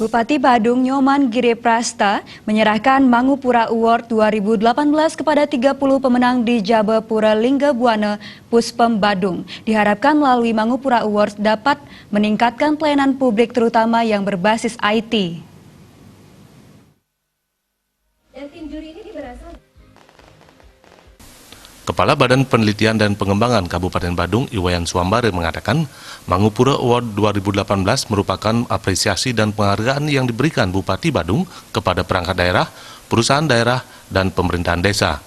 Bupati Badung Nyoman Giriprasta menyerahkan Mangupura Award 2018 kepada 30 pemenang di Jabapura Linggabuana Puspem Badung. Diharapkan melalui Mangupura Award dapat meningkatkan pelayanan publik terutama yang berbasis IT. Dan tim juri ini berasal Kepala Badan Penelitian dan Pengembangan Kabupaten Badung, Iwayan Suambare, mengatakan Mangupura Award 2018 merupakan apresiasi dan penghargaan yang diberikan Bupati Badung kepada perangkat daerah, perusahaan daerah, dan pemerintahan desa.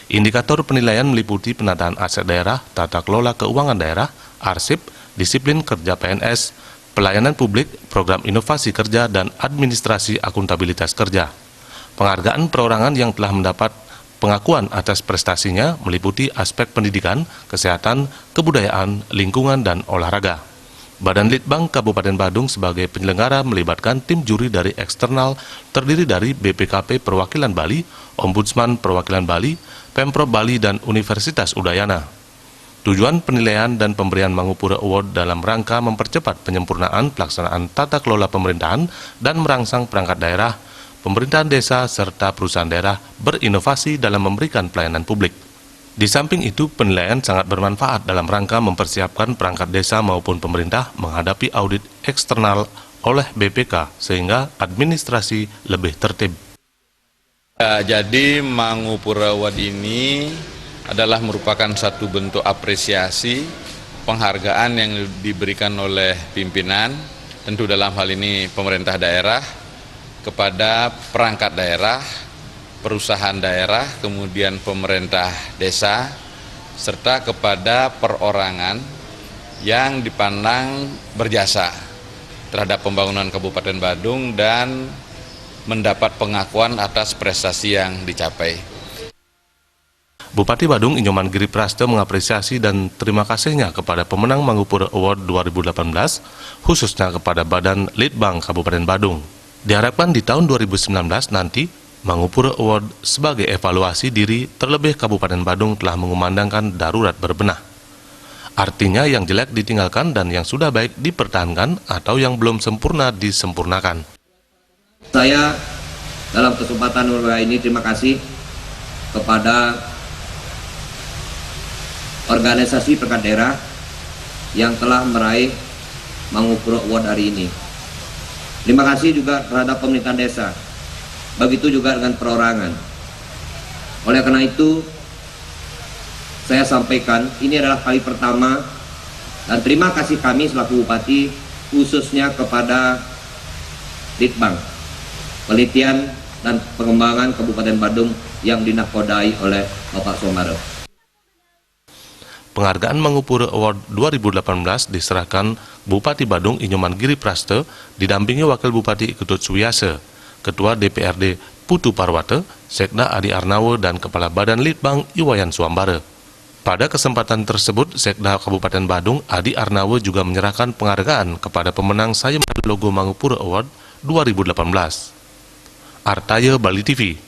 Indikator penilaian meliputi penataan aset daerah, tata kelola keuangan daerah, arsip, disiplin kerja PNS, pelayanan publik, program inovasi kerja, dan administrasi akuntabilitas kerja. Penghargaan perorangan yang telah mendapat pengakuan atas prestasinya meliputi aspek pendidikan, kesehatan, kebudayaan, lingkungan, dan olahraga. Badan Litbang Kabupaten Badung sebagai penyelenggara melibatkan tim juri dari eksternal terdiri dari BPKP Perwakilan Bali, Ombudsman Perwakilan Bali, Pemprov Bali, dan Universitas Udayana. Tujuan penilaian dan pemberian Mangupura Award dalam rangka mempercepat penyempurnaan pelaksanaan tata kelola pemerintahan dan merangsang perangkat daerah, pemerintahan desa, serta perusahaan daerah berinovasi dalam memberikan pelayanan publik. Di samping itu, penilaian sangat bermanfaat dalam rangka mempersiapkan perangkat desa maupun pemerintah menghadapi audit eksternal oleh BPK sehingga administrasi lebih tertib. Jadi Mangupura Award ini adalah merupakan satu bentuk apresiasi penghargaan yang diberikan oleh pimpinan, tentu dalam hal ini pemerintah daerah, kepada perangkat daerah, perusahaan daerah, kemudian pemerintah desa, serta kepada perorangan yang dipandang berjasa terhadap pembangunan Kabupaten Badung dan mendapat pengakuan atas prestasi yang dicapai. Bupati Badung Nyoman Giriprasta mengapresiasi dan terima kasihnya kepada pemenang Mangupura Award 2018, khususnya kepada Badan Litbang Kabupaten Badung. Diharapkan di tahun 2019 nanti, Mangupura Award sebagai evaluasi diri terlebih Kabupaten Badung telah mengumandangkan darurat berbenah. Artinya yang jelek ditinggalkan dan yang sudah baik dipertahankan atau yang belum sempurna disempurnakan. Saya dalam kesempatan ini terima kasih kepada organisasi perangkat daerah yang telah meraih Mangupura Award hari ini. Terima kasih juga terhadap pemerintahan desa, begitu juga dengan perorangan. Oleh karena itu, saya sampaikan ini adalah kali pertama dan terima kasih kami selaku Bupati khususnya kepada Litbang Penelitian dan Pengembangan Kabupaten Badung yang dinakodai oleh Bapak Suambare. Penghargaan Mangupura Award 2018 diserahkan Bupati Badung Nyoman Giriprasta didampingi Wakil Bupati Ketut Suwiyasa, Ketua DPRD Putu Parwata, Sekda Adi Arnawa, dan Kepala Badan Litbang Iwayan Suambare. Pada kesempatan tersebut, Sekda Kabupaten Badung Adi Arnawa juga menyerahkan penghargaan kepada pemenang Sayembara Logo Mangupura Award 2018. Artaya Bali TV.